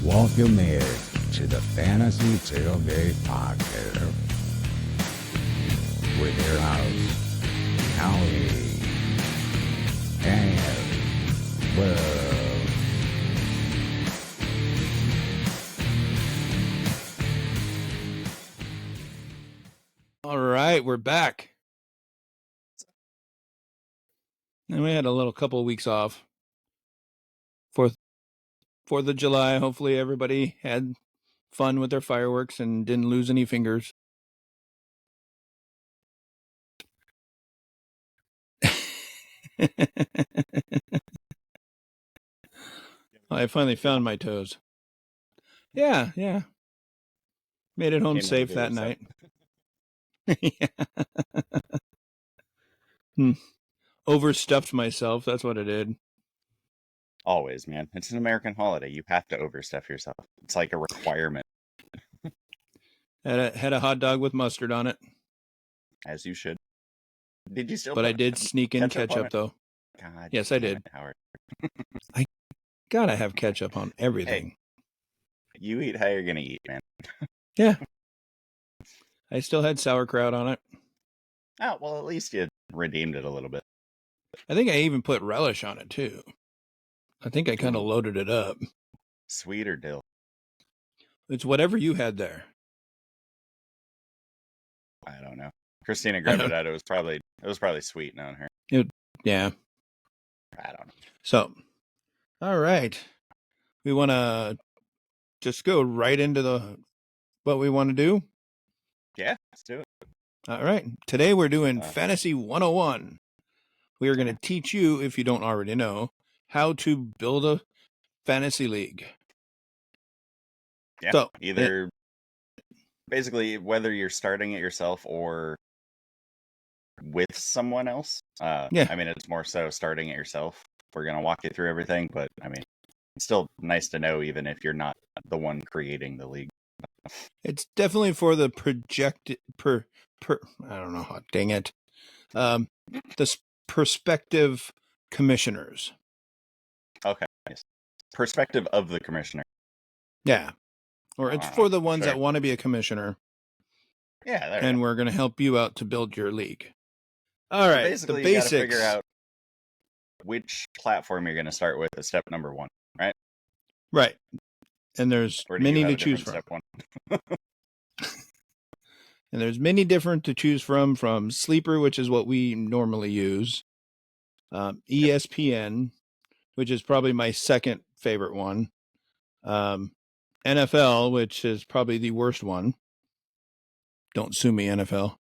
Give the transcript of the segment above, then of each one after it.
Welcome here to the Fantasy Tailgate Podcast with your hosts, Howie and Will. All right, we're back. And we had a little couple of weeks off. 4th of July. Hopefully everybody had fun with their fireworks and didn't lose any fingers. I finally found my toes. Yeah. Made it home safe that night. Overstuffed myself. That's what I did. Always, man. It's an American holiday. You have to overstuff yourself. It's like a requirement. Had a hot dog with mustard on it. As you should. Did you still? But I did sneak in ketchup though. God, yes, I did. Howard. I gotta have ketchup on everything. Hey, you eat how you're gonna eat, man. Yeah. I still had sauerkraut on it. Oh, well, at least you redeemed it a little bit. I think I even put relish on it too. I think I kind of loaded it up. Sweet or dill? It's whatever you had there. I don't know. Christina grabbed it out. It was probably sweet on her. Yeah. I don't know. So, all right. We want to just go right into what we want to do. Yeah, let's do it. All right. Today we're doing Fantasy 101. We are going to teach you, if you don't already know, how to build a fantasy league. Yeah, so, basically, whether you're starting it yourself or with someone else. Yeah. I mean, it's more so starting it yourself. We're going to walk you through everything, but I mean, it's still nice to know even if you're not the one creating the league. It's definitely for the I don't know how, dang it. The prospective commissioners. Okay. Yes. Perspective of the commissioner. Yeah. Or it's for the ones that want to be a commissioner. Yeah. And we're going to help you out to build your league. All right. Basically, the basics. You got to figure out which platform you're going to start with as step number 1, right? Right. And there's many to choose from. Step 1? And there's many different to choose from Sleeper, which is what we normally use. ESPN, which is probably my second favorite one. NFL, which is probably the worst one. Don't sue me, NFL.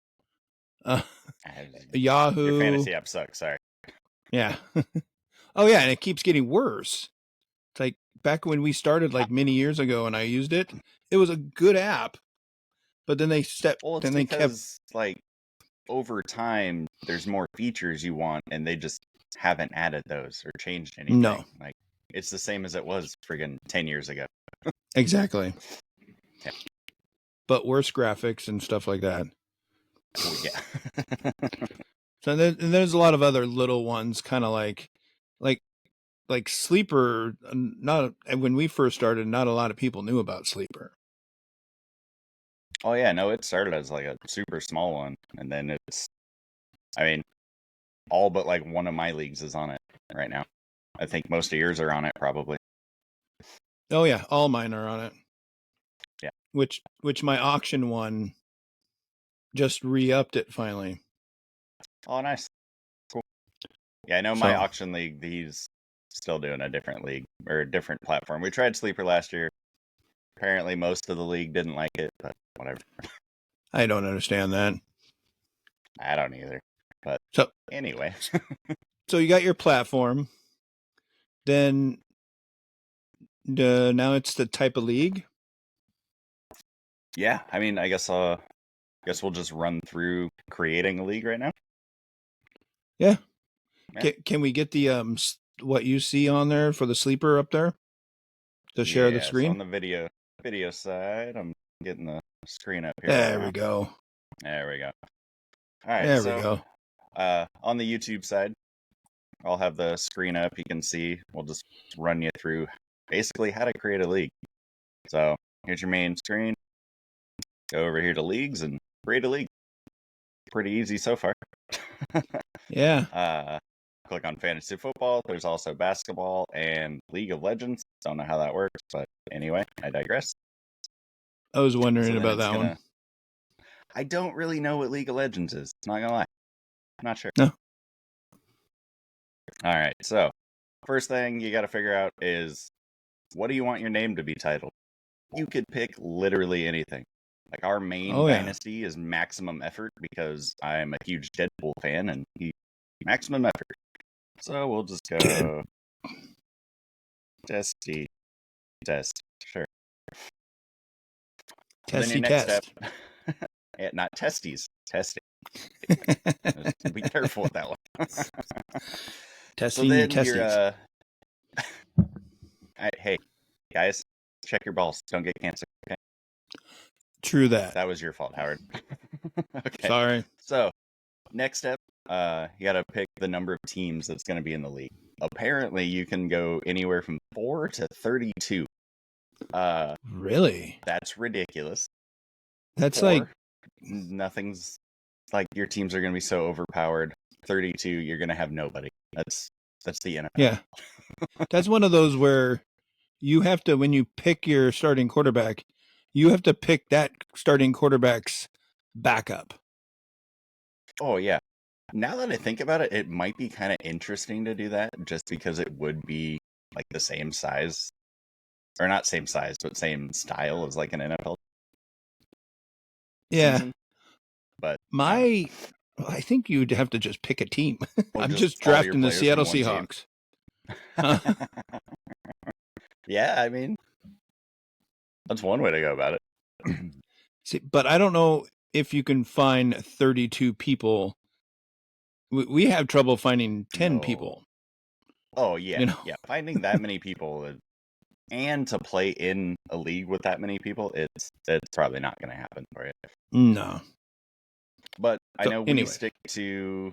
Yahoo. Your fantasy app sucks, sorry. Yeah. Oh, yeah, and it keeps getting worse. It's like back when we started like many years ago and I used it, it was a good app. But then they kept like over time there's more features you want and they just haven't added those or changed anything. No. Like it's the same as it was friggin' 10 years ago. Exactly. Yeah. But worse graphics and stuff like that. Oh, yeah. So there's a lot of other little ones, kind of like Sleeper. When we first started, not a lot of people knew about Sleeper. Oh yeah, no, it started as like a super small one, and then all but like one of my leagues is on it right now. I think most of yours are on it, probably. Oh yeah, all mine are on it. Yeah. Which my auction one just re-upped it finally. Oh, nice. Cool. Yeah, I know my auction league, he's still doing a different league or a different platform. We tried Sleeper last year. Apparently most of the league didn't like it, but whatever. I don't understand that. I don't either. But anyway. So you got your platform. Then now it's the type of league. Yeah, I mean, I guess we'll just run through creating a league right now. Yeah. Can we get the what you see on there for the Sleeper up there to share the screen? So on the video side, I'm getting the screen up here. There we go. There we go. All right. There we go. On the YouTube side, I'll have the screen up. You can see. We'll just run you through basically how to create a league. So here's your main screen. Go over here to leagues and create a league. Pretty easy so far. Yeah. Click on fantasy football. There's also basketball and League of Legends. Don't know how that works, but anyway, I digress. I was wondering about that one. I don't really know what League of Legends is. Not gonna lie. I'm not sure. No. All right. So first thing you got to figure out is, what do you want your name to be titled? You could pick literally anything. Like our main dynasty is Maximum Effort because I'm a huge Deadpool fan and he Maximum Effort. So we'll just go Testy Test. Sure. Testy Test. Yeah, not testes. Testing. Be careful with that one. Testing your testes. Hey, guys, check your balls. Don't get cancer. Okay. True that. That was your fault, Howard. Okay. Sorry. So, next step, you got to pick the number of teams that's going to be in the league. Apparently, you can go anywhere from 4 to 32. Really? That's ridiculous. That's like nothing's like your teams are going to be so overpowered. 32, you're going to have nobody. That's the NFL. Yeah. That's one of those where you have to, when you pick your starting quarterback, you have to pick that starting quarterback's backup. Oh, yeah. Now that I think about it, it might be kind of interesting to do that just because it would be like the same size, or not same size, but same style as like an NFL season. But I think you'd have to just pick a team. I'm just drafting the Seattle Seahawks. Yeah, I mean, that's one way to go about it. See, but I don't know if you can find 32 people. We have trouble finding 10 people. Oh, yeah. Yeah, finding that many people and to play in a league with that many people, it's probably not going to happen for you. No. But I know we stick to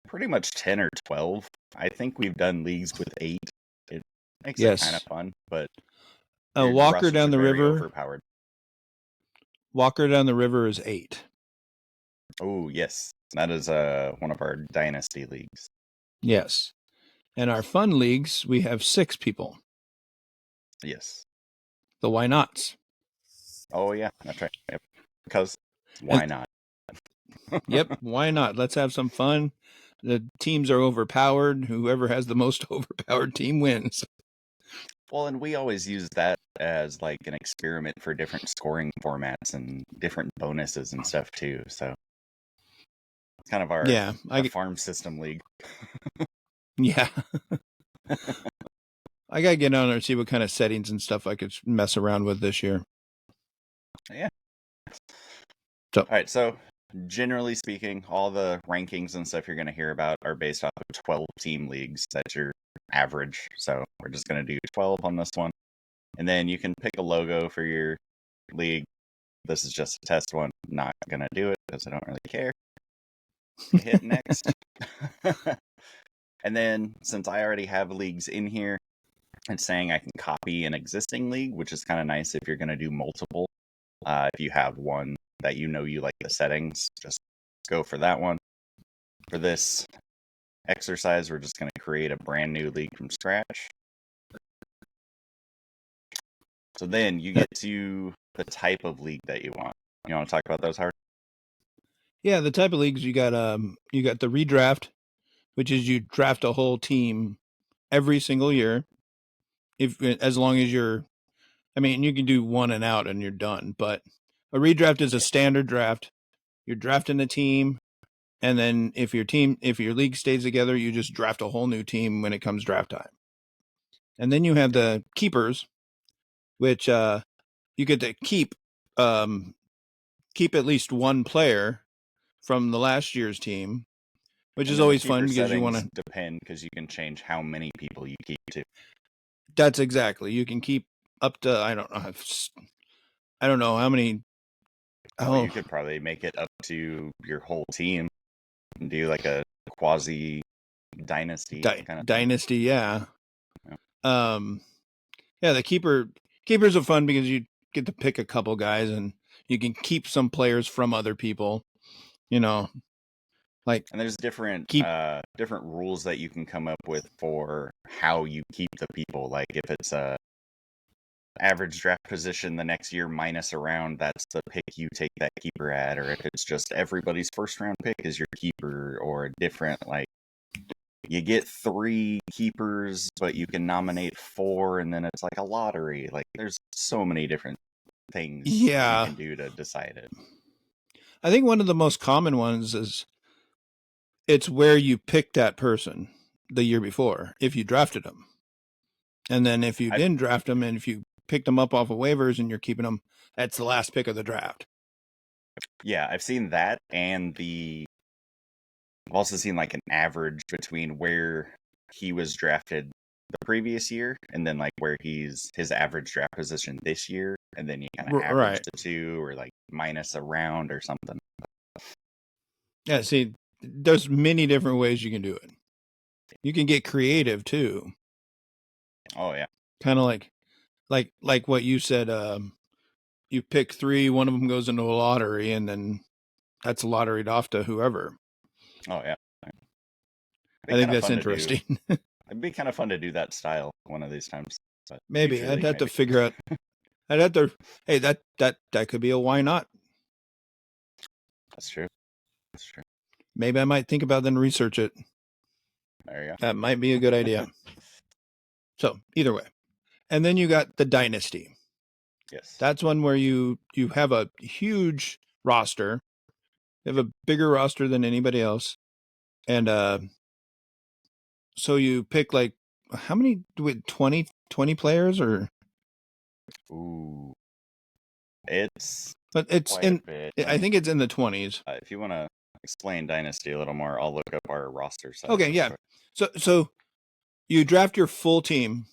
pretty much 10 or 12. I think we've done leagues with 8. It makes it kind of fun, but Walker down the river. Overpowered. Walker down the river is 8. Oh, yes. That is one of our dynasty leagues. Yes. And our fun leagues, we have 6 people. Yes. The why nots. Oh, yeah. That's right. Yep. Because why not? Yep. Why not? Let's have some fun. The teams are overpowered. Whoever has the most overpowered team wins. Well, and we always use that as like an experiment for different scoring formats and different bonuses and stuff too. So it's kind of our farm system league. Yeah. I got to get on there and see what kind of settings and stuff I could mess around with this year. Yeah. So, all right. So generally speaking, all the rankings and stuff you're going to hear about are based off of 12 team leagues. That's your average. So we're just going to do 12 on this one. And then you can pick a logo for your league. This is just a test one. Not going to do it because I don't really care. Hit next. And then since I already have leagues in here, it's saying I can copy an existing league, which is kind of nice if you're going to do multiple. If you have one that you like the settings, just go for that one. For this exercise, we're just going to create a brand new league from scratch. So then you get to the type of league that you want. You want to talk about those, Howard? Yeah, the type of leagues you got the redraft, which is you draft a whole team every single year. As long as you can do one and out and you're done, but a redraft is a standard draft. You're drafting a team, and then if your league stays together, you just draft a whole new team when it comes draft time. And then you have the keepers, which you get to keep at least one player from the last year's team, which is always fun because you want to depend because you can change how many people you keep to. That's exactly. You can keep up to I don't know how many. You could probably make it up to your whole team and do like a quasi dynasty kind of dynasty, yeah. Yeah, the keeper. Keepers are fun because you get to pick a couple guys and you can keep some players from other people. Like, and there's different rules that you can come up with for how you keep the people. Like if it's a average draft position the next year minus a round, that's the pick you take that keeper at. Or if it's just everybody's first round pick is your keeper, or a different, like, you get 3 keepers, but you can nominate 4, and then it's like a lottery. Like, there's so many different things you can do to decide it. I think one of the most common ones is it's where you picked that person the year before, if you drafted them. And then if you didn't draft them, and if you picked them up off of waivers and you're keeping them, that's the last pick of the draft. Yeah, I've seen that, and I've also seen like an average between where he was drafted the previous year and then like where his average draft position this year, and then you kind of average the two, or like minus a round or something. Yeah, see, there's many different ways you can do it. You can get creative too. Oh yeah. Kind of like what you said, you pick 3, one of them goes into a lottery, and then that's lotteried off to whoever. Oh yeah. I think that's interesting. It'd be kind of fun to do that style one of these times. Maybe I'd have to figure out. Hey, that could be a why not. That's true. Maybe I might think about it and research it. There you go. That might be a good idea. So either way. And then you got the Dynasty. Yes. That's one where you have a huge roster. You have a bigger roster than anybody else. And so you pick like, how many, 20 players or? Ooh. It's in, I think it's in the 20s. If you want to explain Dynasty a little more, I'll look up our roster size. Okay, yeah. So you draft your full team,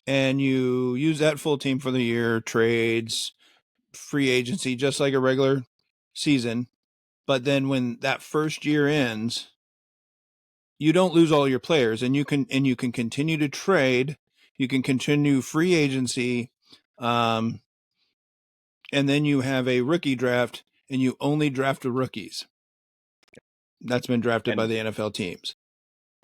and you use that full team for the year, trades, free agency, just like a regular season. But then when that first year ends, you don't lose all your players, and you can continue to trade. You can continue free agency, and then you have a rookie draft, and you only draft the rookies. That's been drafted by the NFL teams.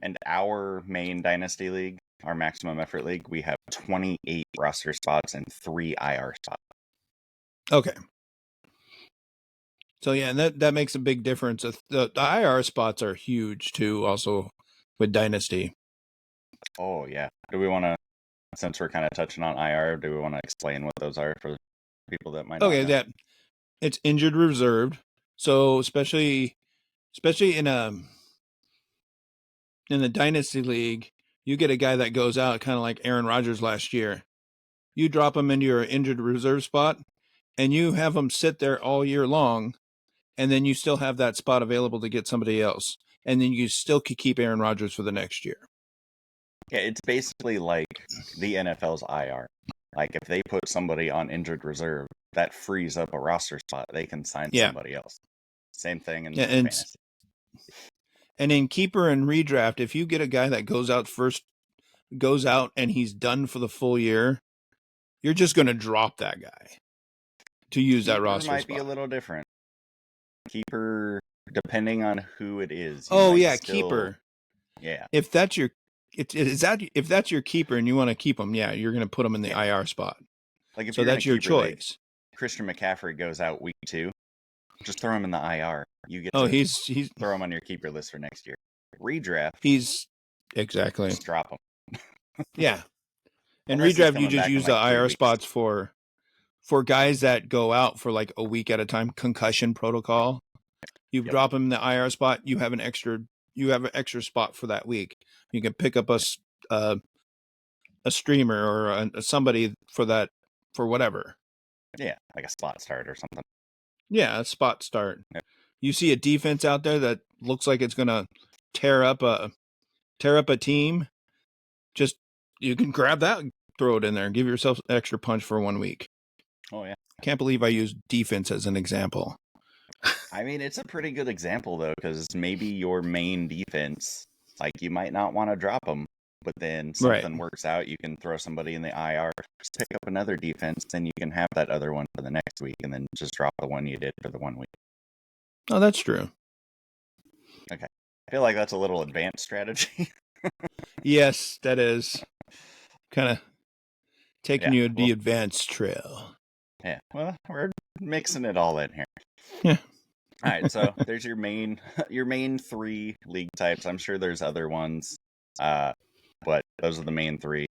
And our main Dynasty League, our maximum effort league, we have 28 roster spots and 3 IR spots. Okay. So yeah, and that makes a big difference. The IR spots are huge too, also with Dynasty. Oh yeah. Do we want to, since we're kind of touching on IR, do we want to explain what those are for people that might not know? Okay, it's injured reserved. So especially in the Dynasty League, you get a guy that goes out, kind of like Aaron Rodgers last year. You drop him into your injured reserve spot, and you have him sit there all year long, and then you still have that spot available to get somebody else, and then you still could keep Aaron Rodgers for the next year. Yeah, it's basically like the NFL's IR. Like if they put somebody on injured reserve, that frees up a roster spot. They can sign somebody else. Same thing in fantasy. And in keeper and redraft, if you get a guy that goes out and he's done for the full year, you're just going to drop that guy to use that roster spot. Might be a little different. Keeper, depending on who it is. Keeper. Yeah. If that's your keeper and you want to keep him, yeah, you're going to put him in the IR spot. Like if so that's your choice. Christian McCaffrey goes out week 2. Just throw him in the IR. You get he's throw him on your keeper list for next year. Redraft. He's exactly. Just drop him. Yeah. And redraft, you just use the IR spots for guys that go out for like a week at a time. Concussion protocol. You drop them in the IR spot. You have an extra spot for that week. You can pick up a streamer or somebody for that, for whatever. Yeah, like a spot start or something. Yeah, a spot start. Yep. You see a defense out there that looks like it's going to tear up a team. Just, you can grab that and throw it in there and give yourself an extra punch for 1 week. Oh yeah. Can't believe I used defense as an example. I mean, it's a pretty good example though, because maybe your main defense, like, you might not want to drop them, but then something works out, you can throw somebody in the IR, just pick up another defense, then you can have that other one for the next week, and then just drop the one you did for the 1 week. Oh, that's true. Okay. I feel like that's a little advanced strategy. Yes, that is kind of taking you the advanced trail. Yeah, well, we're mixing it all in here. Yeah. All right, so there's your main 3 league types. I'm sure there's other ones, but those are the main 3.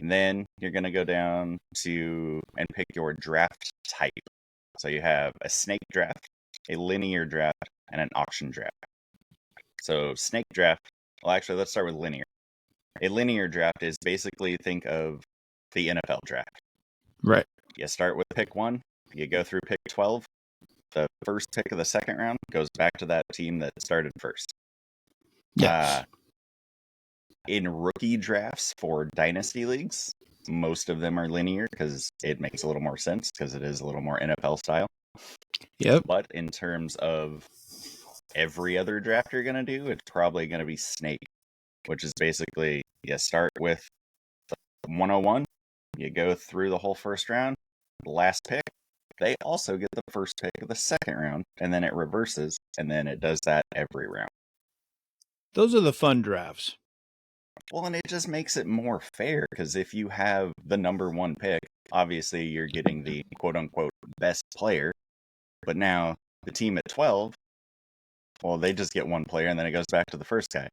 And then you're going to go down to and pick your draft type. So you have a snake draft, a linear draft, and an auction draft. So snake draft, well, actually, let's start with linear. A linear draft is basically, think of the NFL draft. Right. You start with pick 1, you go through pick 12. The first pick of the second round goes back to that team that started first. Yes. In rookie drafts for dynasty leagues, most of them are linear because it makes a little more sense because it is a little more NFL style. Yep. But in terms of every other draft you're going to do, it's probably going to be snake, which is basically you start with the 101, you go through the whole first round, the last pick, they also get the first pick of the second round, and then it reverses, and then it does that every round. Those are the fun drafts. Well, and it just makes it more fair, because if you have the number 1 pick, obviously you're getting the quote-unquote best player, but now the team at 12, well, they just get 1 player, and then it goes back to the first guy.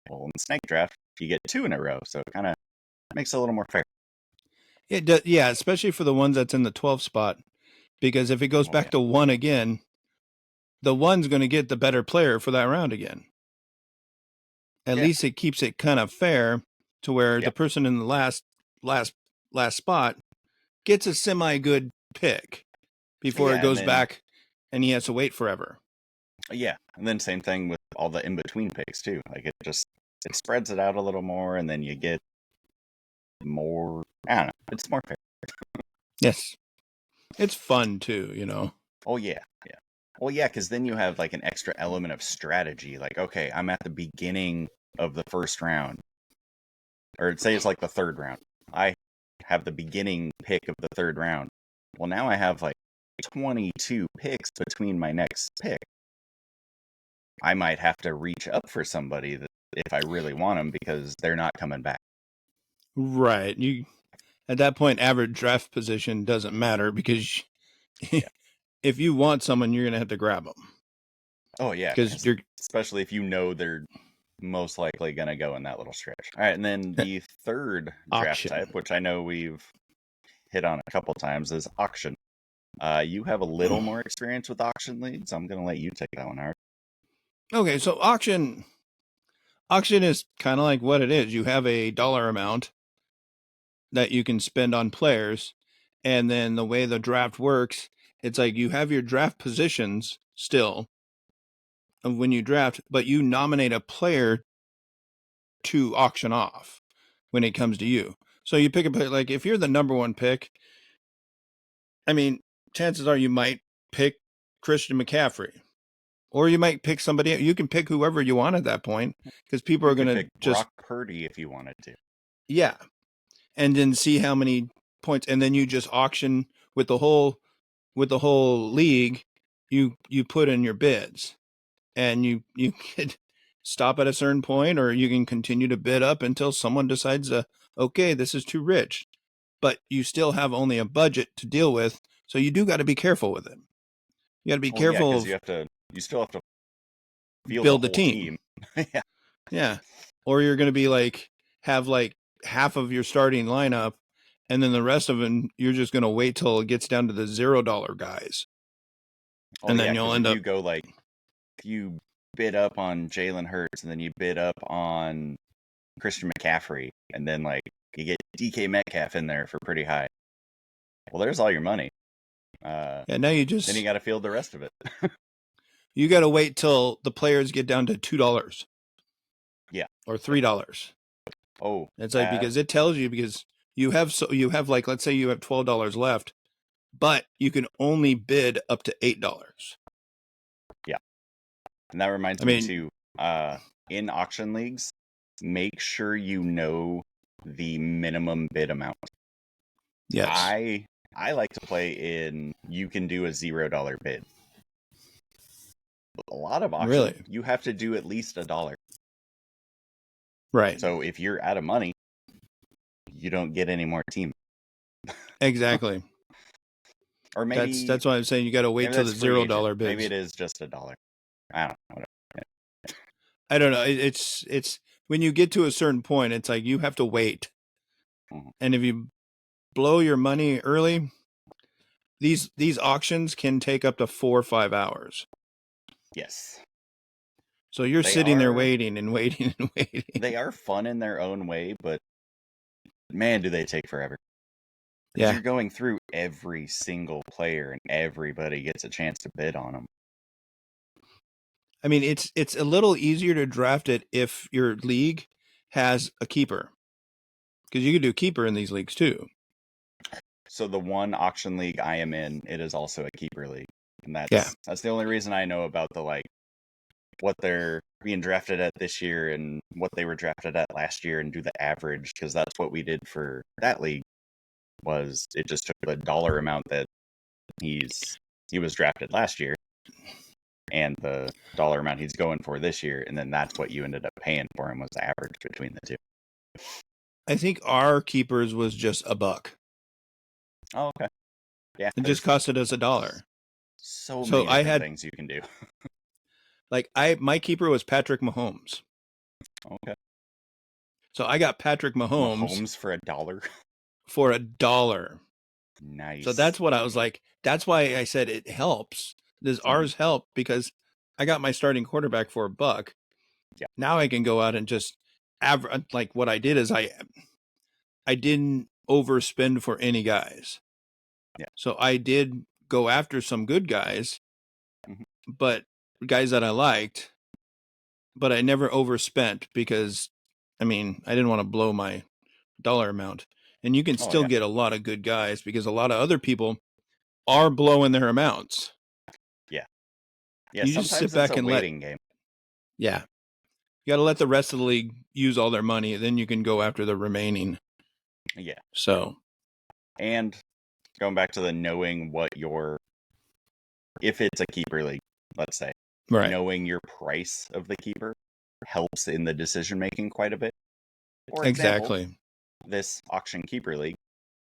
Well, in snake draft, you get 2 in a row, so it kind of makes it a little more fair. It does, yeah, especially for the ones that's in the 12 spot, because if it goes back to 1 again, the 1's going to get the better player for that round again. At least it keeps it kind of fair to where the person in the last spot gets a semi-good pick before it goes back and he has to wait forever. Yeah, and then same thing with all the in-between picks too. Like it spreads it out a little more, and then you get more, I don't know, it's more fair. Yes. It's fun too, you know. Oh yeah. Well, yeah, because then you have like an extra element of strategy. Like, okay, I'm at the beginning of the first round, or say it's like the third round. I have the beginning pick of the third round. Well, now I have like 22 picks between my next pick. I might have to reach up for somebody if I really want them because they're not coming back. Right. You at that point, average draft position doesn't matter because if you want someone, you're going to have to grab them. Oh, yeah. Because especially if you know they're most likely going to go in that little stretch. All right. And then the third draft type, which I know we've hit on a couple times, is auction. You have a little more experience with auction leagues. I'm going to let you take that one, Art. Okay. So auction is kind of like what it is. You have a dollar amount that you can spend on players. And then the way the draft works, it's like you have your draft positions still of when you draft, but you nominate a player to auction off when it comes to you. So you pick a player, like if you're the number 1 pick, I mean, chances are you might pick Christian McCaffrey. Or you might pick somebody. You can pick whoever you want at that point because people are going to just Brock Purdy if you wanted to. Yeah, and then see how many points, and then you just auction with the whole league. You put in your bids, and you could stop at a certain point, or you can continue to bid up until someone decides, okay, this is too rich, but you still have only a budget to deal with, so you do got to be careful with it. You got to be careful. Yeah, you still have to build the team. Yeah. Or you're going to be have half of your starting lineup, and then the rest of them, you're just going to wait till it gets down to the $0 guys. And then you'll end up. If you bid up on Jalen Hurts, and then you bid up on Christian McCaffrey, and then you get DK Metcalf in there for pretty high. Well, there's all your money. Now you just. Then you got to field the rest of it. You got to wait till the players get down to $2. Yeah. Or $3. Oh. It's because it tells you, because you have let's say you have $12 left, but you can only bid up to $8. Yeah. And that reminds me too, in auction leagues, make sure you know the minimum bid amount. Yes. I like to play in you can do a $0 bid. A lot of auction, really, you have to do at least $1. Right. So if you're out of money, you don't get any more team. Exactly. Or maybe that's why I'm saying you got to wait till the $0 bids. Maybe it is just $1. I don't know. I don't know. It's when you get to a certain point, it's like you have to wait. Mm-hmm. And if you blow your money early, these auctions can take up to 4 or 5 hours. Yes. So you're sitting there waiting and waiting and waiting. They are fun in their own way, but man, do they take forever. Yeah. You're going through every single player and everybody gets a chance to bid on them. I mean, it's a little easier to draft it if your league has a keeper. Because you can do keeper in these leagues too. So the one auction league I am in, it is also a keeper league. And that's the only reason I know about the what they're being drafted at this year and what they were drafted at last year and do the average, because that's what we did for that league. Was it just took the dollar amount that he was drafted last year and the dollar amount he's going for this year, and then that's what you ended up paying for him was the average between the two. I think our keepers was just $1. Oh, okay. Yeah. It just costed us $1. So many different things you can do. My keeper was Patrick Mahomes. Okay. So I got Patrick Mahomes for $1. For $1. Nice. So that's what I was like. That's why I said it helps. Does ours help? Because I got my starting quarterback for $1. Yeah. Now I can go out and just like what I did is I didn't overspend for any guys. Yeah. So I did go after some good guys, but guys that I liked, but I never overspent because, I mean, I didn't want to blow my dollar amount. And you can still get a lot of good guys because a lot of other people are blowing their amounts. Yeah. Yeah. You just sit back and waiting game. Yeah. You got to let the rest of the league use all their money. Then you can go after the remaining. Yeah. So. And going back to the knowing if it's a keeper league, let's say, right. Knowing your price of the keeper helps in the decision making quite a bit. For exactly. Example, this auction keeper league,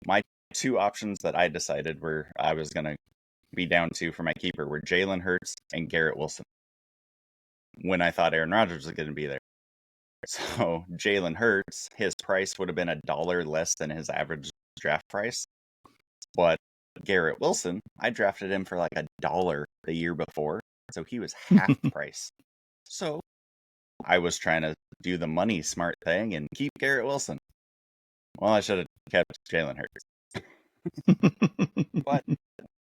my two options that I decided I was going to be down to for my keeper were Jalen Hurts and Garrett Wilson. When I thought Aaron Rodgers was going to be there. So Jalen Hurts, his price would have been $1 less than his average draft price. But Garrett Wilson, I drafted him for like $1 the year before. So he was half the price. So I was trying to do the money smart thing and keep Garrett Wilson. Well, I should have kept Jalen Hurts. But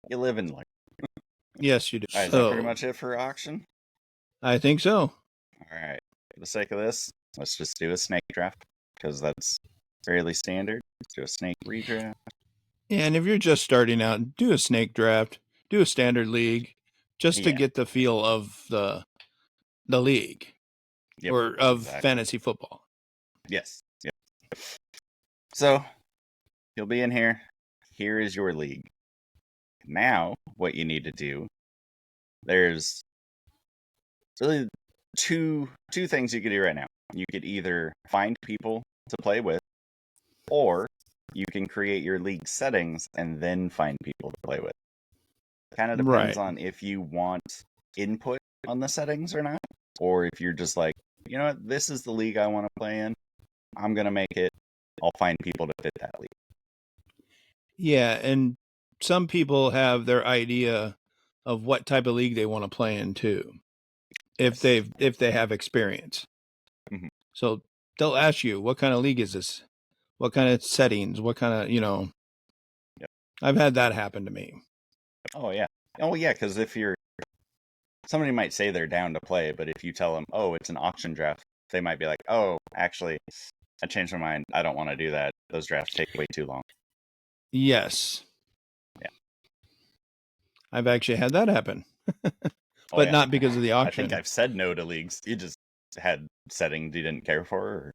you live and learn. Yes, you do. All right, is that pretty much it for auction? I think so. All right. For the sake of this, let's just do a snake draft because that's fairly standard. Let's do a snake redraft. Yeah, and if you're just starting out, do a snake draft, do a standard league, just to get the feel of the league or of fantasy football. Yes. Yep. So you'll be in here. Here is your league. Now, what you need to do, there's really two things you could do right now. You could either find people to play with, or you can create your league settings and then find people to play with. Kind of depends on if you want input on the settings or not, or if you're just like, you know what, this is the league I want to play in. I'm going to make it. I'll find people to fit that league. Yeah, and some people have their idea of what type of league they want to play in too. If they have experience. Mm-hmm. So they'll ask you, what kind of league is this? What kind of settings? What kind of, Yep. I've had that happen to me. Oh, yeah. Oh, yeah, because somebody might say they're down to play, but if you tell them, oh, it's an auction draft, they might be like, oh, actually, I changed my mind. I don't want to do that. Those drafts take way too long. Yes. Yeah. I've actually had that happen. But not because of the auction. I think I've said no to leagues. had settings you didn't care for?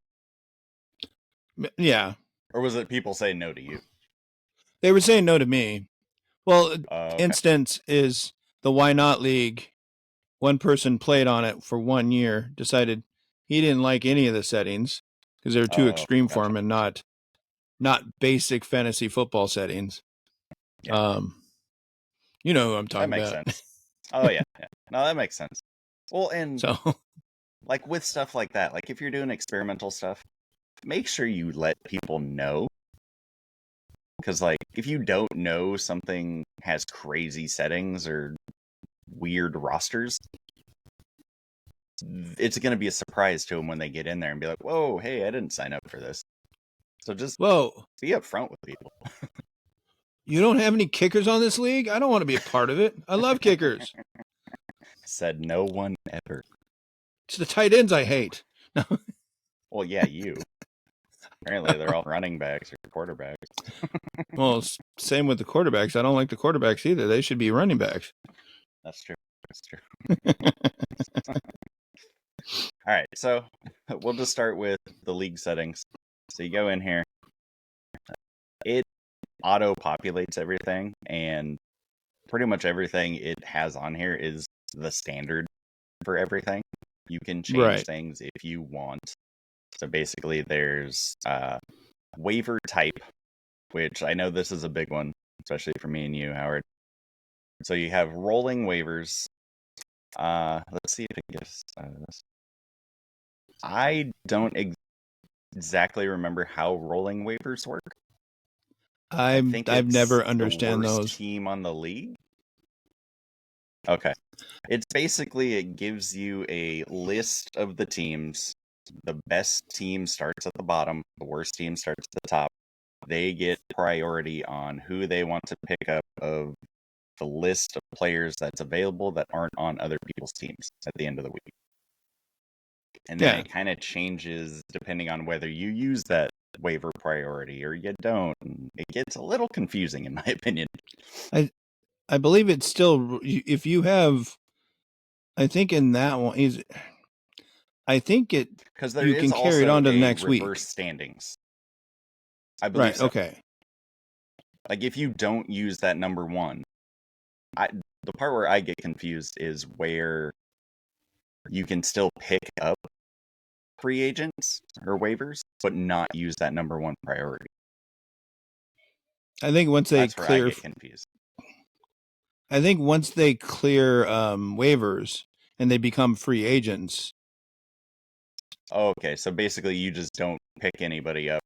Yeah. Or was it people saying no to you? They were saying no to me. Well, Okay. instance is the Why Not League. One person played on it for 1 year, decided he didn't like any of the settings because they were too extreme for him and not basic fantasy football settings. Yeah. You know who I'm talking that makes about. Sense. Oh yeah. No, that makes sense. Well, and So like with stuff like that, like if you're doing experimental stuff, make sure you let people know. Because like if you don't know something has crazy settings or weird rosters, it's going to be a surprise to them when they get in there and be like, whoa, hey, I didn't sign up for this. So just be upfront with people. You don't have any kickers on this league? I don't want to be a part of it. I love kickers. Said no one ever. It's the tight ends I hate. Well, yeah, you. Apparently they're all running backs or quarterbacks. Well, same with the quarterbacks. I don't like the quarterbacks either. They should be running backs. That's true. All right, so we'll just start with the league settings. So you go in here. It auto-populates everything, and pretty much everything it has on here is the standard for everything. You can change things if you want. So basically there's waiver type, which I know this is a big one, especially for me and you, Howard. So you have rolling waivers. Let's see if it gives this. I don't exactly remember how rolling waivers work. I've never understand the worst those. Team on the league. Okay, it's basically it gives you a list of the teams. The best team starts at the bottom. The worst team starts at the top. They get priority on who they want to pick up of the list of players that's available that aren't on other people's teams at the end of the week. And then it kind of changes depending on whether you use that waiver priority or you don't. It gets a little confusing in my opinion. I believe it's still, if you have, I think in that one is, I think it, because there you is can carry it on to the next reverse week. standings. I believe so. Okay. Like if you don't use that number one, the part where I get confused is where you can still pick up free agents or waivers, but not use that number one priority. I think once they That's clear, where I get confused. I think once they clear waivers and they become free agents. Okay, so basically you just don't pick anybody up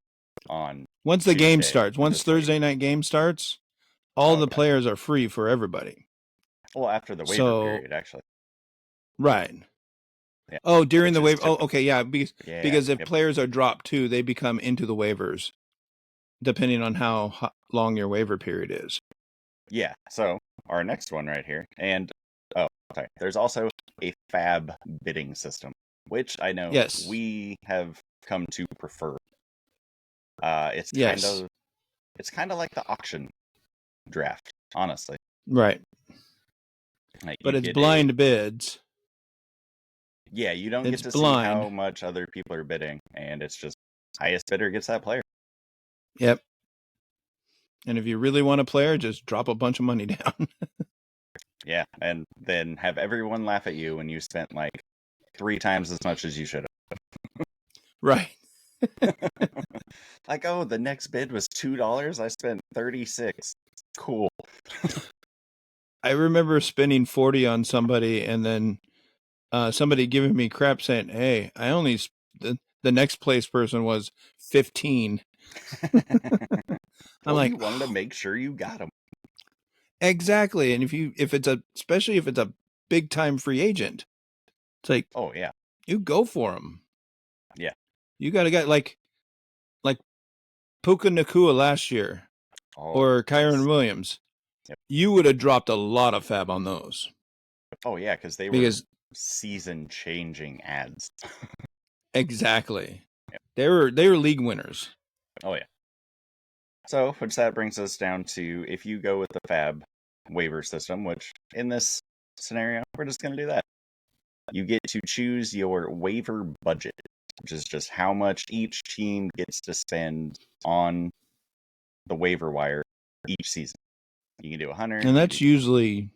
on once the Tuesday, game starts. Once Thursday night game starts, all the players are free for everybody. Well, after the waiver period, actually. Right. Yeah. Oh, during the waiver. Oh, okay, yeah. Because if yep. players are dropped too, they become into the waivers, depending on how long your waiver period is. Yeah. So our next one right here, and there's also a fab bidding system, which I know we have come to prefer. It's kind of like the auction draft, honestly. Right. Like but it's blind bids. Yeah, you don't get to see how much other people are bidding, and it's just highest bidder gets that player. Yep. And if you really want a player, just drop a bunch of money down. Yeah, and then have everyone laugh at you when you spent like 3 times as much as you should have. Right. Like, oh, the next bid was $2. I spent $36. Cool. I remember spending 40 on somebody, and then somebody giving me crap saying, "Hey, I only the next place person was 15." I'm like, you wanted to make sure you got them. Exactly, and especially if it's a big time free agent, it's like, oh yeah, you go for them. Yeah, you got to get like Puka Nakua last year, or Kyron Williams. Yep. You would have dropped a lot of fab on those. Oh yeah, because they were season-changing ads. Exactly. Yep. They were league winners. Oh yeah. So, which that brings us down to if you go with the fab waiver system, which in this scenario we're just going to do that. you get to choose your waiver budget, which is just how much each team gets to spend on the waiver wire each season. You can do 100. And that's usually...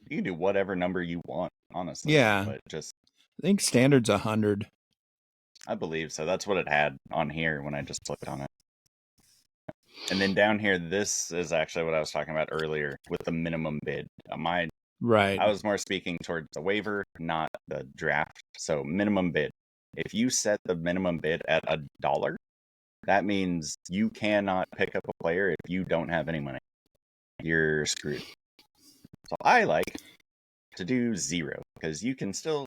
You can do whatever number you want, honestly. Yeah. But just... I think standard's 100. I believe so. That's what it had on here when I just clicked on it. And then down here, this is actually what I was talking about earlier with the minimum bid. Right. I was more speaking towards the waiver, not the draft. So minimum bid. If you set the minimum bid at $1, that means you cannot pick up a player if you don't have any money. You're screwed. So I like to do 0 because you can still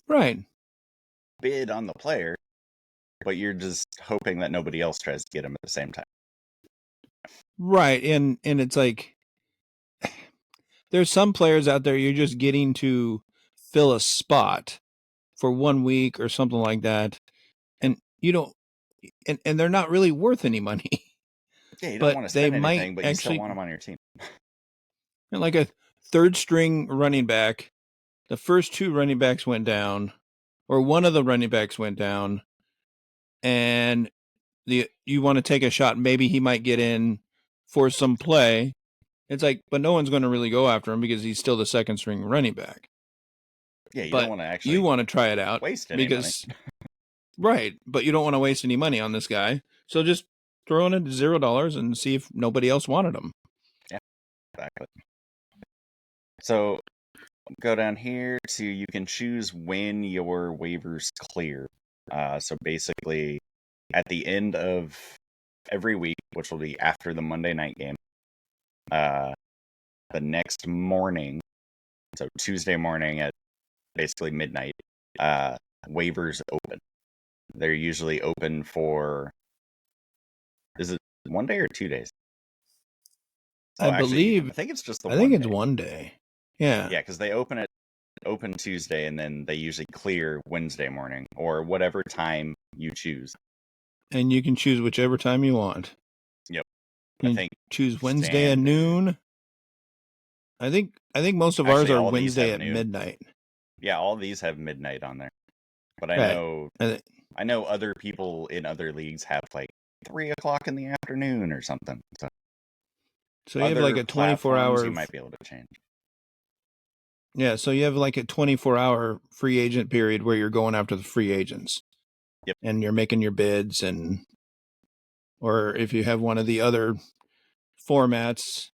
bid on the player, but you're just hoping that nobody else tries to get him at the same time. Right. And it's like, there's some players out there you're just getting to fill a spot for 1 week or something like that. And you don't, and they're not really worth any money. Yeah, you don't want to spend anything, but you still want them on your team. And like a third string running back, the first 2 running backs went down, or one of the running backs went down, and you want to take a shot. Maybe he might get in for some play. It's like, but no one's going to really go after him because he's still the second string running back. Yeah, you don't want to actually. You want to try it out waste any money. Right, but you don't want to waste any money on this guy. So just throw in at $0 and see if nobody else wanted him. Yeah, exactly. So go down here to you can choose when your waivers clear. So basically, at the end of every week, which will be after the Monday night game, the next morning, so Tuesday morning at basically midnight, waivers open. They're usually open for, is it 1 day or 2 days? I think it's just I think it's 1 day. Yeah. Yeah, because they open Tuesday and then they usually clear Wednesday morning or whatever time you choose. And you can choose whichever time you want. Yep. I think choose Wednesday at noon. I think most of ours are Wednesday at midnight. Yeah, all these have midnight on there. But I know other people in other leagues have like 3 o'clock in the afternoon or something. So you have like a 24-hour. You might be able to change. Yeah, so you have like a 24-hour free agent period where you're going after the free agents. Yep. And you're making your bids, or if you have one of the other formats,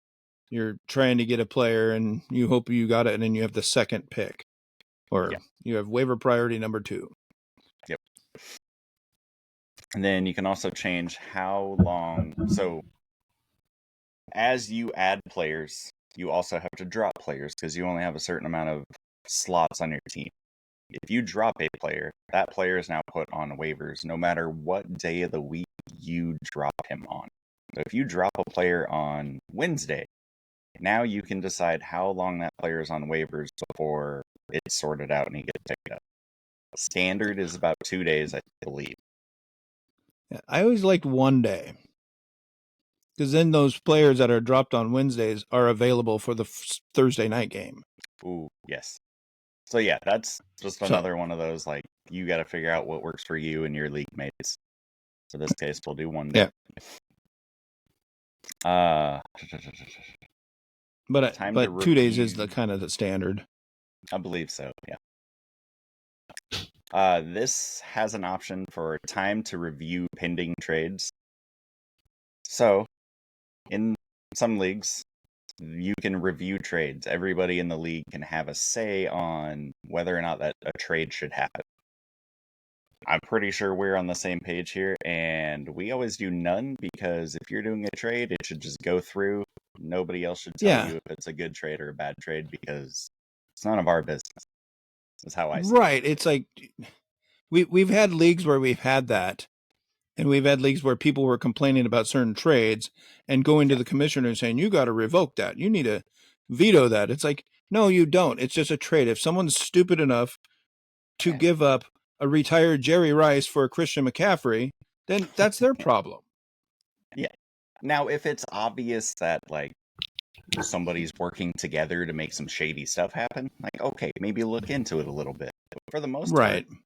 you're trying to get a player and you hope you got it, and then you have the second pick, or you have waiver priority number 2. Yep. And then you can also change how long. So as you add players, you also have to drop players because you only have a certain amount of slots on your team. If you drop a player, that player is now put on waivers no matter what day of the week you drop him on. So if you drop a player on Wednesday, now you can decide how long that player is on waivers before it's sorted out and he gets picked up. Standard is about 2 days, I believe. Yeah, I always liked 1 day, because then those players that are dropped on Wednesdays are available for the Thursday night game. Ooh, yes. So yeah, that's just another one of those, like, you got to figure out what works for you and your league mates. So this case, we'll do 1 day. Yeah. But 2 days is the kind of the standard. I believe so, yeah. This has an option for time to review pending trades. So, in some leagues, you can review trades. Everybody in the league can have a say on whether or not that a trade should happen. I'm pretty sure we're on the same page here, and we always do none, because if you're doing a trade, it should just go through. Nobody else should tell you if it's a good trade or a bad trade, because it's none of our business. That's how I see it. Right. It's like we've had leagues where we've had that, and we've had leagues where people were complaining about certain trades and going to the commissioner and saying, you got to revoke that. You need to veto that. It's like, no, you don't. It's just a trade. If someone's stupid enough to give up a retired Jerry Rice for a Christian McCaffrey, then that's their problem. Yeah. Now, if it's obvious that, like, somebody's working together to make some shady stuff happen, like, okay, maybe look into it a little bit. For the most right. part,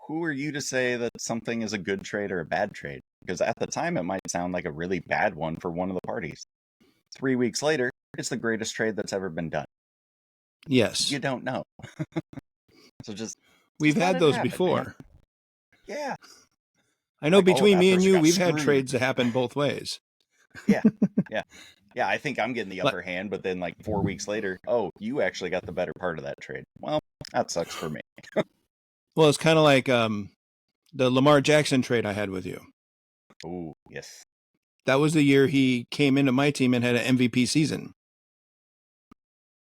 who are you to say that something is a good trade or a bad trade? Because at the time, it might sound like a really bad one for one of the parties. 3 weeks later, it's the greatest trade that's ever been done. Yes. You don't know. So we've had those happen, before. Man. Yeah. I know between me and you, we've screwed. had trades that happen both ways. Yeah. Yeah, I think I'm getting the upper hand, but then 4 weeks later, oh, you actually got the better part of that trade. Well, that sucks for me. Well, it's kind of like the Lamar Jackson trade I had with you. Oh, yes. That was the year he came into my team and had an MVP season.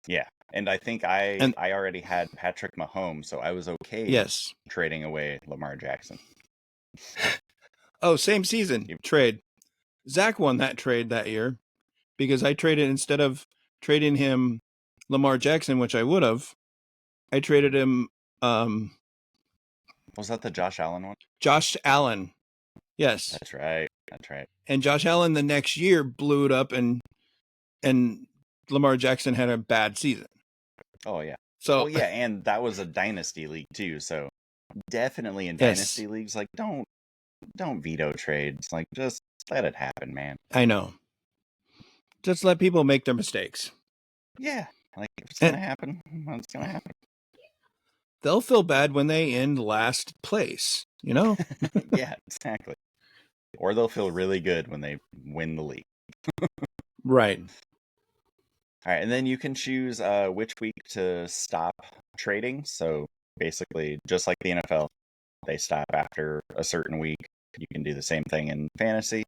Yeah, and I think I already had Patrick Mahomes, so I was okay trading away Lamar Jackson. Oh, same season trade. Zach won that trade that year because I traded, instead of trading him Lamar Jackson, which I would have, I traded him. Was that the Josh Allen one? Josh Allen. Yes. That's right. And Josh Allen the next year blew it up, and Lamar Jackson had a bad season. Oh, yeah. So, well, yeah, and that was a dynasty league too, so definitely in dynasty leagues, don't veto trades. Just let it happen, man. I know. Just let people make their mistakes. Yeah. If it's going to happen, it's going to happen. They'll feel bad when they end last place, you know? Yeah, exactly. Or they'll feel really good when they win the league. Right. All right, and then you can choose which week to stop trading. So basically, just like the NFL, they stop after a certain week. You can do the same thing in fantasy.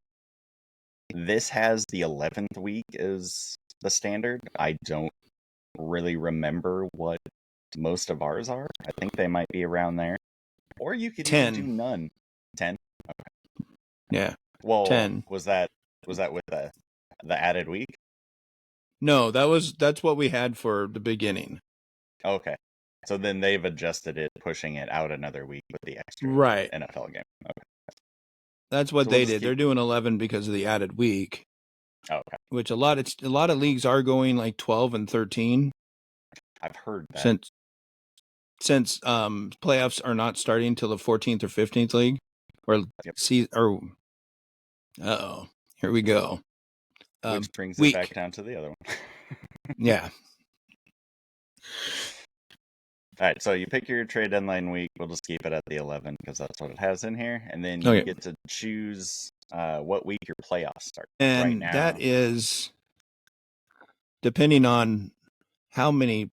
This has the 11th week as the standard. I don't really remember what most of ours are. I think they might be around there. Or you could 10. even do none. 10? Okay. Yeah. Well, 10. Was that with the added week? No, that's what we had for the beginning. Okay. So then they've adjusted it, pushing it out another week with the extra NFL game. Okay. That's what they did. They're doing 11 because of the added week. Oh, okay. Which a lot of leagues are going 12 and 13. I've heard that. Since playoffs are not starting until the 14th or 15th league, here we go. Which brings it back down to the other one. Yeah. All right, so you pick your trade deadline week. We'll just keep it at the 11 because that's what it has in here. And then you get to choose what week your playoffs start. And right now, that is depending on how many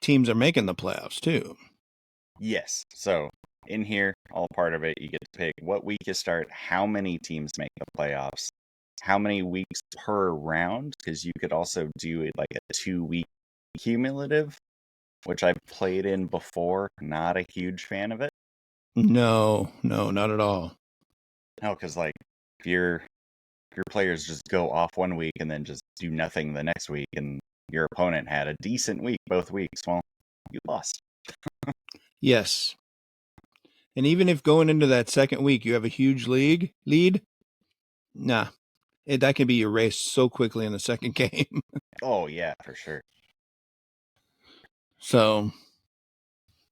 teams are making the playoffs, too. Yes. So in here, all part of it, you get to pick what week you start, how many teams make the playoffs, how many weeks per round, because you could also do a 2-week cumulative, which I've played in before. Not a huge fan of it. No, not at all. No, because if your players just go off one week and then just do nothing the next week, and your opponent had a decent week both weeks, well, you lost. Yes. And even if going into that second week you have a huge lead, that can be erased so quickly in the second game. Oh yeah, for sure. So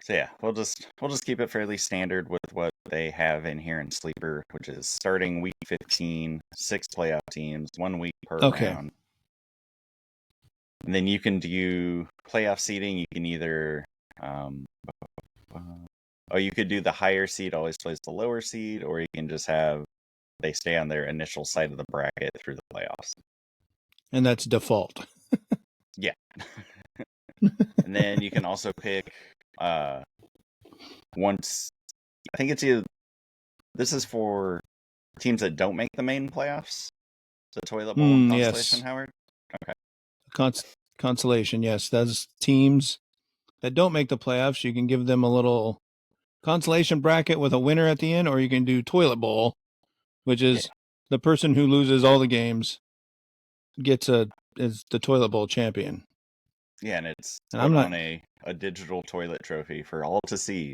yeah, we'll just keep it fairly standard with what they have in here in Sleeper, which is starting week 15, 6 playoff teams, 1 week per round. And then you can do playoff seeding. You can either you could do the higher seed always plays the lower seed, or you can just have they stay on their initial side of the bracket through the playoffs. And that's default. Yeah. And then you can also pick once, I think it's either, this is for teams that don't make the main playoffs. The toilet bowl consolation, yes. Howard? Okay. Consolation, yes. That's teams that don't make the playoffs. You can give them a little consolation bracket with a winner at the end, or you can do toilet bowl, which is the person who loses all the games is the toilet bowl champion. Yeah, and it's put on a digital toilet trophy for all to see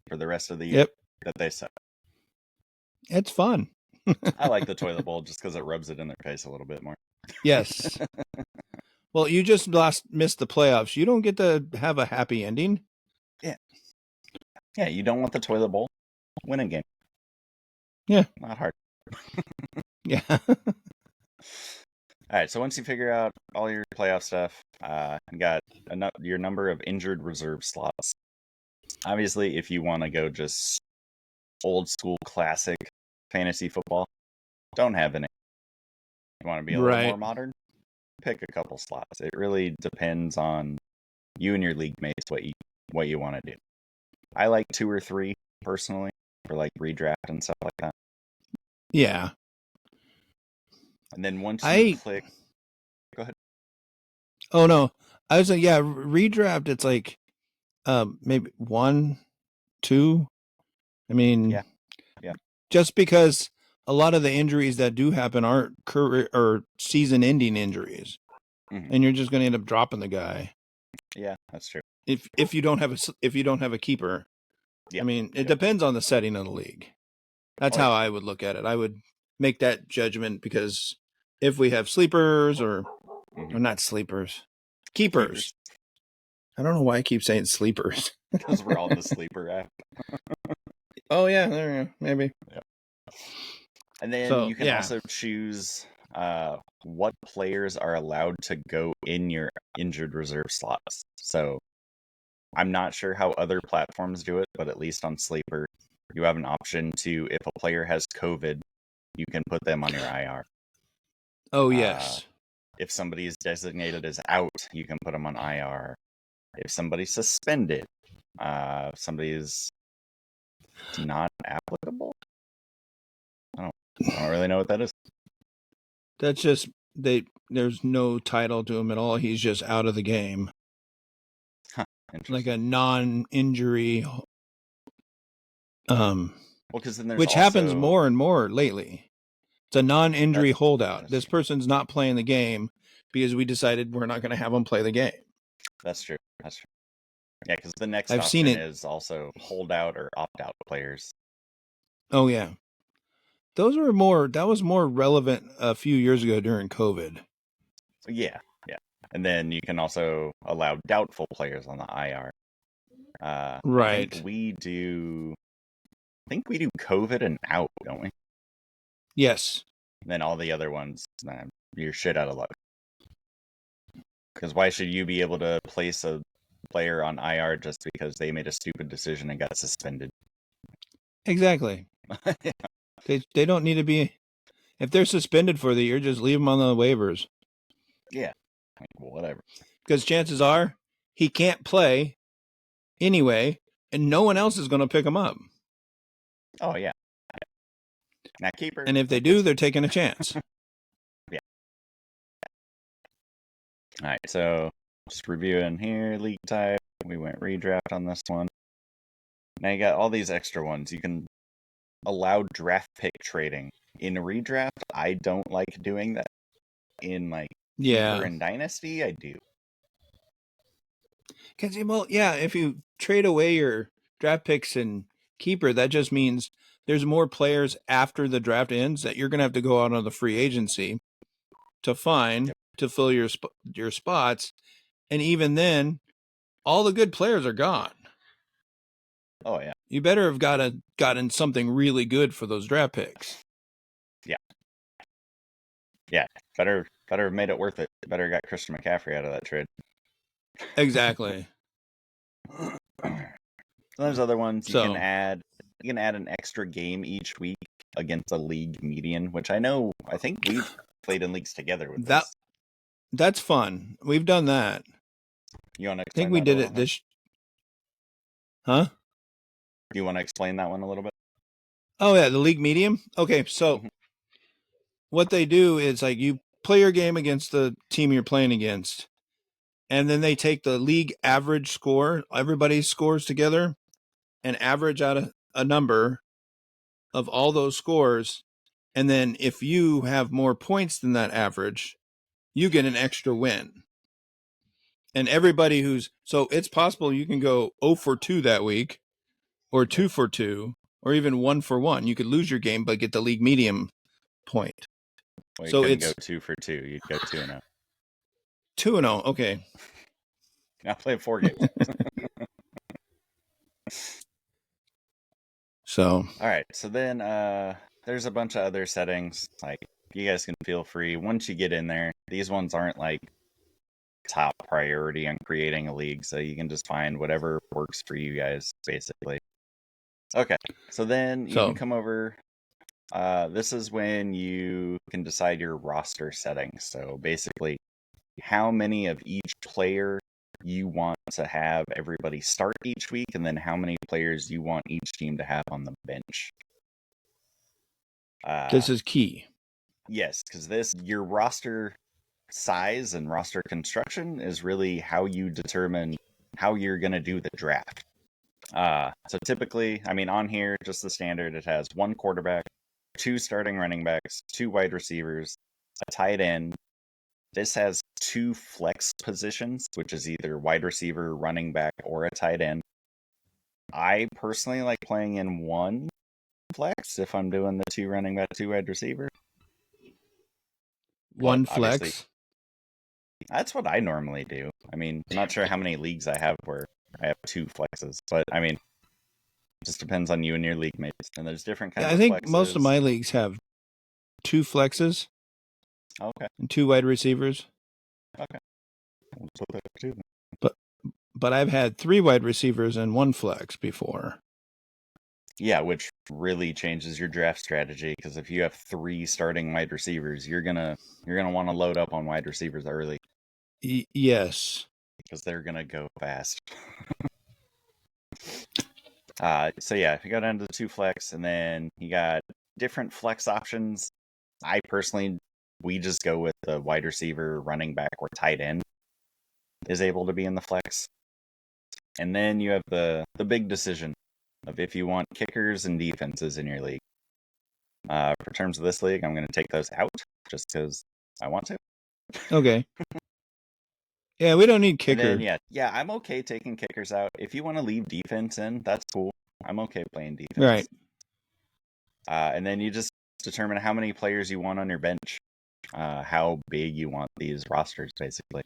for the rest of the year that they set. It's fun. I like the toilet bowl just because it rubs it in their face a little bit more. Yes. Well, you just missed the playoffs. You don't get to have a happy ending. Yeah, you don't want the toilet bowl. Win a game. Yeah. Not hard. Yeah. All right, so once you figure out all your playoff stuff, you got your number of injured reserve slots. Obviously, if you want to go just old school classic fantasy football, don't have any. You want to be a little more modern? Pick a couple slots. It really depends on you and your league mates what you want to do. I like 2 or 3 personally for like redraft and stuff like that. Yeah. And then once you click, go ahead. Oh no, I was like, yeah, redraft. It's like, maybe 1, 2. I mean, yeah. Just because a lot of the injuries that do happen aren't career or season-ending injuries, and you're just going to end up dropping the guy. Yeah, that's true. If you don't have a keeper, I mean, it depends on the setting of the league. That's how I would look at it. I would make that judgment because if we have sleepers or not sleepers, keepers. I don't know why I keep saying sleepers. Because we're on the sleeper app. Oh yeah, there you go. Maybe. Yep. And then you can also choose what players are allowed to go in your injured reserve slots. So I'm not sure how other platforms do it, but at least on Sleeper, you have an option to, if a player has COVID, you can put them on your IR. Oh, yes. If somebody is designated as out, you can put them on IR. If somebody's suspended, somebody is not applicable. I don't really know what that is. That's just there's no title to him at all. He's just out of the game. Like a non-injury. Well, because then there's which happens more and more lately. It's a non-injury holdout. This person's not playing the game because we decided we're not going to have them play the game. That's true. Yeah, because the next option is also holdout or opt-out players. Oh yeah, that was more relevant a few years ago during COVID. Yeah. And then you can also allow doubtful players on the IR. Right. I think we do COVID and out, don't we? Yes. And then all the other ones, you're shit out of luck. Because why should you be able to place a player on IR just because they made a stupid decision and got suspended? Exactly. They don't need to be. If they're suspended for the year, just leave them on the waivers. Yeah. Whatever. Because chances are he can't play anyway, and no one else is going to pick him up. Oh, yeah. Now, keeper. And if they do, they're taking a chance. Yeah. All right, so just reviewing here, league type. We went redraft on this one. Now you got all these extra ones. You can allow draft pick trading. In redraft, I don't like doing that. In Keeper and Dynasty, I do. Because, if you trade away your draft picks and Keeper, that just means there's more players after the draft ends that you're going to have to go out on the free agency to find to fill your spots. And even then, all the good players are gone. Oh, yeah. You better have gotten something really good for those draft picks. Yeah. Yeah. Better have made it worth it. Better got Christian McCaffrey out of that trade. Exactly. There's other ones you can add. You can add an extra game each week against a league median, which I think we've played in leagues together with this. That's fun. We've done that. You want to? I think we did it this. Huh? Do you want to explain that one a little bit? Oh yeah, the league medium. Okay, so what they do is you play your game against the team you're playing against, and then they take the league average score, everybody's scores together, and average out a number of all those scores. And then if you have more points than that average, you get an extra win. And everybody so it's possible you can go 0 for 2 that week, or 2 for 2, or even 1 for 1. You could lose your game but get the league medium point. Well, you couldn't go 2 for 2. You'd go 2-0. 2-0. Okay. I played 4 games. So, all right. So then there's a bunch of other settings. Like, you guys can feel free once you get in there. These ones aren't like top priority on creating a league, so you can just find whatever works for you guys, basically. Okay. So then you can come over. This is when you can decide your roster settings. So basically, how many of each player you want to have everybody start each week, and then how many players you want each team to have on the bench. This is key. Yes, because your roster size and roster construction is really how you determine how you're going to do the draft. So typically, I mean, on here, just the standard, it has 1 quarterback, 2 starting running backs, 2 wide receivers, a tight end. This has 2 flex positions, which is either wide receiver, running back, or a tight end. I personally like playing in 1 flex if I'm doing the 2 running back, 2 wide receiver. 1 flex? That's what I normally do. I mean, I'm not sure how many leagues I have where I have 2 flexes, but I mean, it just depends on you and your league mates. And there's different kinds of flexes. I think most of my leagues have 2 flexes. Okay. And 2 wide receivers. Okay. But I've had 3 wide receivers and 1 flex before. Yeah, which really changes your draft strategy, because if you have 3 starting wide receivers, you're gonna want to load up on wide receivers early. Yes, because they're gonna go fast. So yeah, if you go down to the 2 flex, and then you got different flex options. We just go with the wide receiver, running back, or tight end is able to be in the flex. And then you have the big decision of if you want kickers and defenses in your league. For terms of this league, I'm going to take those out just because I want to. Okay. Yeah, we don't need kicker. Then, yeah, I'm okay taking kickers out. If you want to leave defense in, that's cool. I'm okay playing defense. Right. And then you just determine how many players you want on your bench, how big you want these rosters, basically.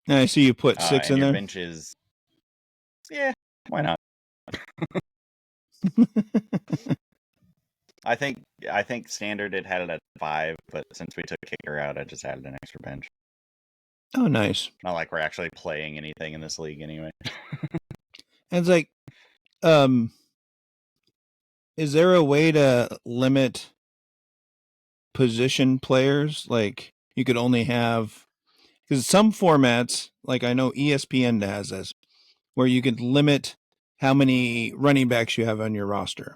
I see you put 6 in your there. Bench is, yeah, why not? I think standard it had it at 5, but since we took kicker out, I just added an extra bench. Oh, nice. Not like we're actually playing anything in this league anyway. And it's like, is there a way to limit position players? Like, you could only have, because some formats, like I know ESPN has this, where you could limit how many running backs you have on your roster.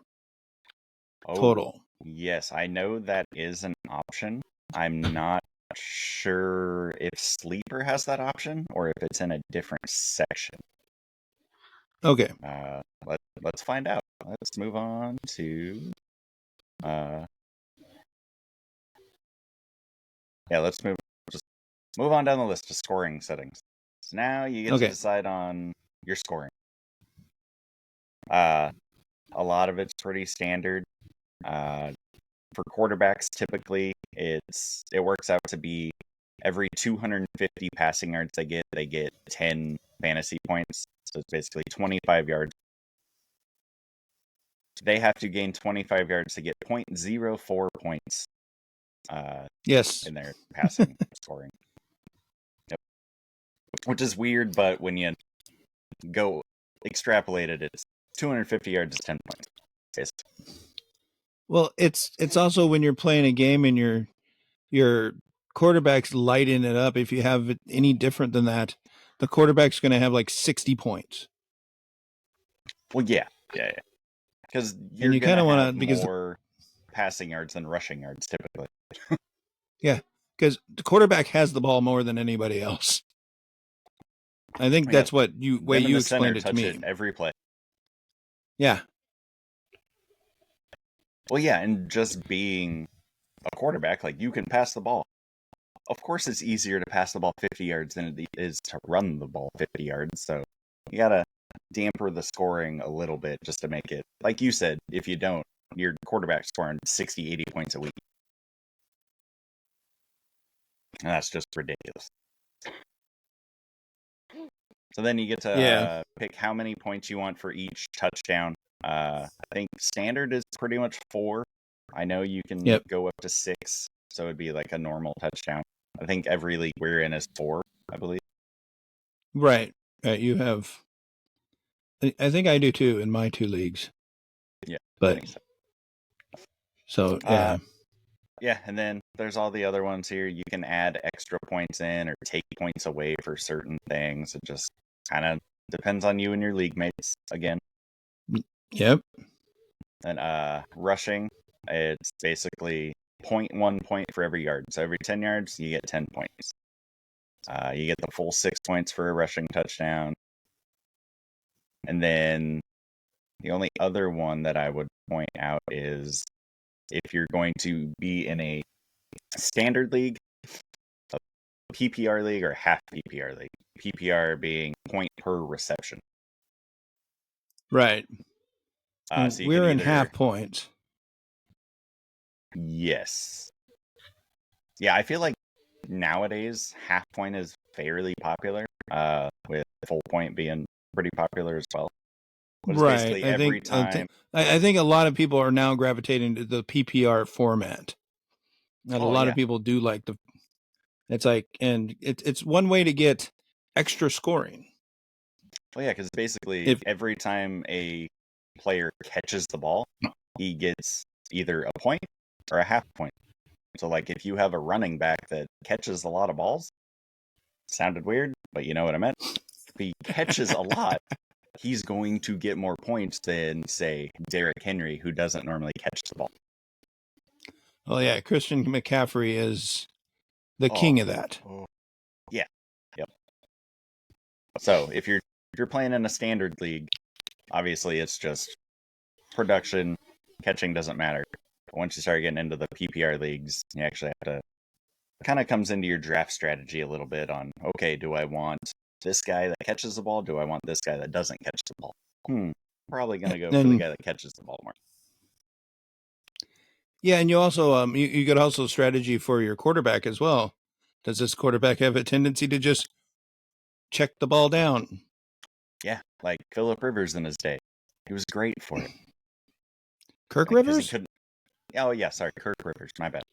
Total. Yes, I know that is an option. I'm not sure if Sleeper has that option or if it's in a different section. Okay. Let's find out. Let's move on to let's move on down the list to scoring settings. So now you get to decide on your scoring. A lot of it's pretty standard. For quarterbacks, typically it works out to be every 250 passing yards they get 10 fantasy points. So it's basically 25 yards. They have to gain 25 yards to get 0.04 points. Yes. In their passing scoring. Yep. Which is weird, but when you go extrapolate it, it's 250 yards is 10 points. Basically. Well, it's also when you're playing a game and your quarterback's lighting it up. If you have it any different than that, the quarterback's going to have like 60 points. Well, yeah. Because you kind of want to more passing yards than rushing yards typically. Yeah, because the quarterback has the ball more than anybody else. I think that's what you explained it to me. It every play. Yeah. Well, yeah, and just being a quarterback, like, you can pass the ball. Of course, it's easier to pass the ball 50 yards than it is to run the ball 50 yards. So you gotta damper the scoring a little bit just to make it, like you said, if you don't, your quarterback's scoring 60, 80 points a week. And that's just ridiculous. So then you get to pick how many points you want for each touchdown. I think standard is pretty much 4. I know you can go up to 6, so it'd be like a normal touchdown. I think every league we're in is 4, I believe. Right. You have. I think I do too in my 2 leagues. Yeah. But so yeah. Yeah, and then there's all the other ones here. You can add extra points in or take points away for certain things. It just kind of depends on you and your league mates again. Yep. And rushing, it's basically 0.1 point for every yard. So every 10 yards, you get 10 points. You get the full 6 points for a rushing touchdown. And then the only other one that I would point out is if you're going to be in a standard league, a PPR league, or half PPR league. PPR being point per reception. Right. So we're in half points. Yes. Yeah, I feel like nowadays half point is fairly popular, with full point being pretty popular as well. But right. Basically every time. I think a lot of people are now gravitating to the PPR format. And a lot of people do like it's like, and it's one way to get extra scoring. Well, yeah, because basically every time a player catches the ball, he gets either a point or a half point. So, like, if you have a running back that catches a lot of balls, sounded weird, but you know what I meant. If he catches a lot, he's going to get more points than, say, Derrick Henry, who doesn't normally catch the ball. Oh, yeah. Christian McCaffrey is the king of that. Yeah. Yep. So, if you're playing in a standard league, obviously it's just production. Catching doesn't matter. But once you start getting into the PPR leagues, you actually have to. It kind of comes into your draft strategy a little bit on, okay, do I want this guy that catches the ball? Do I want this guy that doesn't catch the ball? Probably going to go for the guy that catches the ball more. Yeah, and you also you could also strategy for your quarterback as well. Does this quarterback have a tendency to just check the ball down? Yeah, like Phillip Rivers in his day. He was great for it. Kirk Rivers? Oh, yeah, sorry, Kirk Rivers. My bad.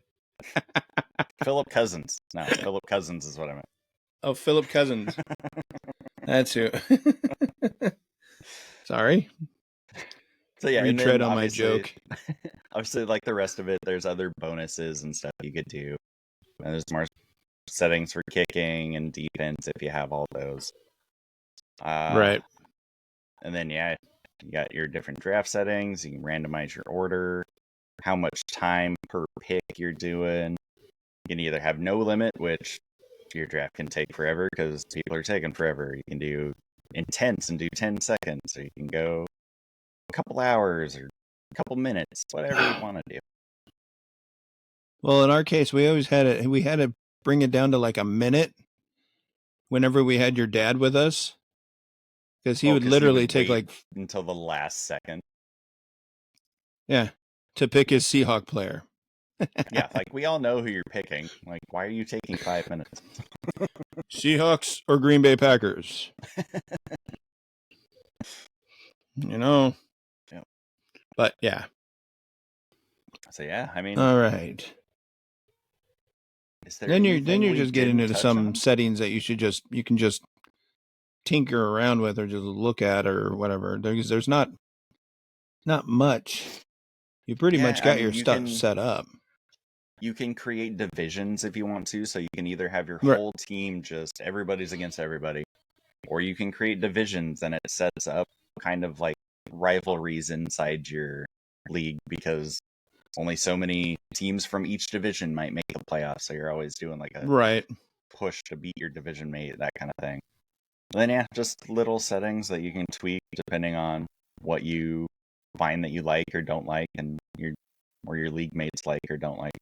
Philip Cousins. No, Philip Cousins is what I meant. Oh, Philip Cousins. That's who. Sorry. So yeah, retread on my joke. Obviously, like the rest of it, there's other bonuses and stuff you could do. And there's more settings for kicking and defense if you have all those. Right. And then, yeah, you got your different draft settings. You can randomize your order, how much time per pick you're doing. You can either have no limit, which your draft can take forever because people are taking forever. You can do intense and do 10 seconds, or you can go a couple hours or a couple minutes, whatever you want to do. Well, in our case, we always had it. We had to bring it down to like a minute whenever we had your dad with us, because he would literally take like until the last second. Yeah, to pick his Seahawk player. Yeah, like we all know who you're picking. Like, why are you taking 5 minutes? Seahawks or Green Bay Packers? You know. Yeah. But yeah. So yeah, I mean. All right. Then you're just getting into some settings that you can just tinker around with or just look at or whatever. There's not much. You pretty much got your stuff set up. You can create divisions if you want to, so you can either have your whole team just everybody's against everybody, or you can create divisions and it sets up kind of like rivalries inside your league because only so many teams from each division might make the playoffs, so you're always doing like a push to beat your division mate, that kind of thing. And then yeah, just little settings that you can tweak depending on what you find that you like or don't like, and your league mates like or don't like.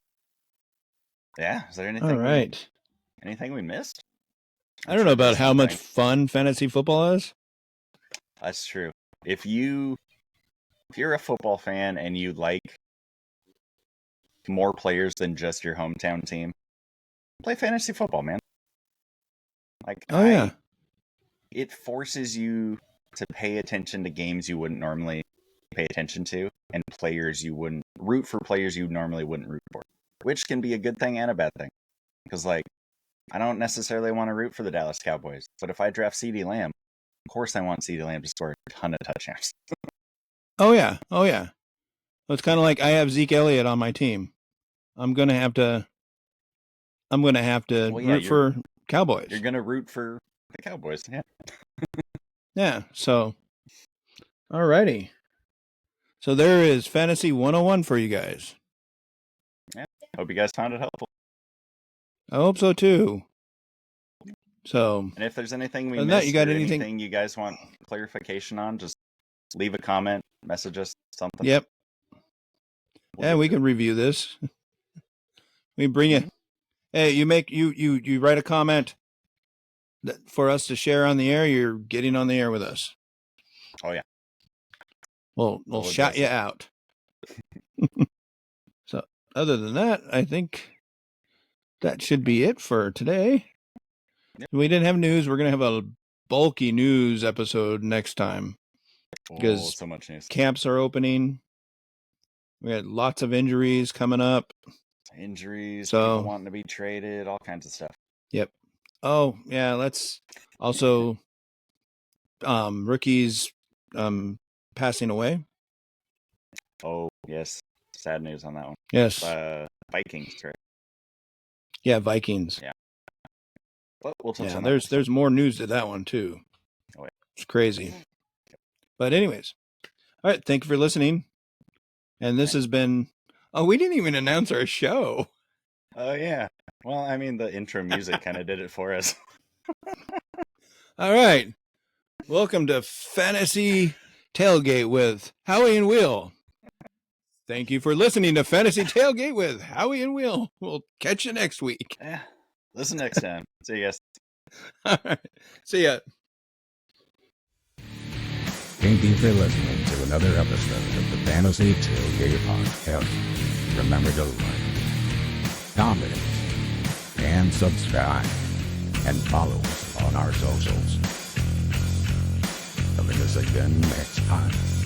Yeah, is there anything? All right. Anything we missed? I don't know about how much fun fantasy football is. That's true. If you're a football fan and you like more players than just your hometown team, play fantasy football, man. Like, it forces you to pay attention to games you wouldn't normally. pay attention to, and players you wouldn't root for, players you normally wouldn't root for, which can be a good thing and a bad thing. Because, like, I don't necessarily want to root for the Dallas Cowboys, but if I draft CeeDee Lamb, of course I want CeeDee Lamb to score a ton of touchdowns. Oh yeah. Well, it's kind of like I have Zeke Elliott on my team. I'm gonna have to root for Cowboys. You're gonna root for the Cowboys, yeah. Yeah. So, alrighty. So there is Fantasy 101 for you guys. Yeah. Hope you guys found it helpful. I hope so too. So, and if there's anything we missed, anything you guys want clarification on, just leave a comment, message us, something. Yep. We can review this. We bring you. Hey, you write a comment for us to share on the air. You're getting on the air with us. Oh yeah. We'll shout you out. So, other than that, I think that should be it for today. Yep. We didn't have news. We're going to have a bulky news episode next time. Because so much news. Camps are opening. We had lots of injuries coming up. People wanting to be traded, all kinds of stuff. Yep. Oh, yeah, let's also rookies passing away. Oh, yes. Sad news on that one. Yes. Vikings, right? Yeah, Vikings. Yeah. But we'll touch on that. There's more news to that one too. Oh, yeah. It's crazy. But anyways, all right. Thank you for listening. And this has been. Oh, we didn't even announce our show. Oh yeah. Well, I mean, the intro music kind of did it for us. All right. Welcome to Fantasy Tailgate with Howie and Will. Thank you for listening to Fantasy Tailgate with Howie and Will. We'll catch you next week. Yeah. Listen next time. See you guys. All right. See ya. Thank you for listening to another episode of the Fantasy Tailgate Podcast. Remember to like, comment, and subscribe, and follow us on our socials. Join us again next time.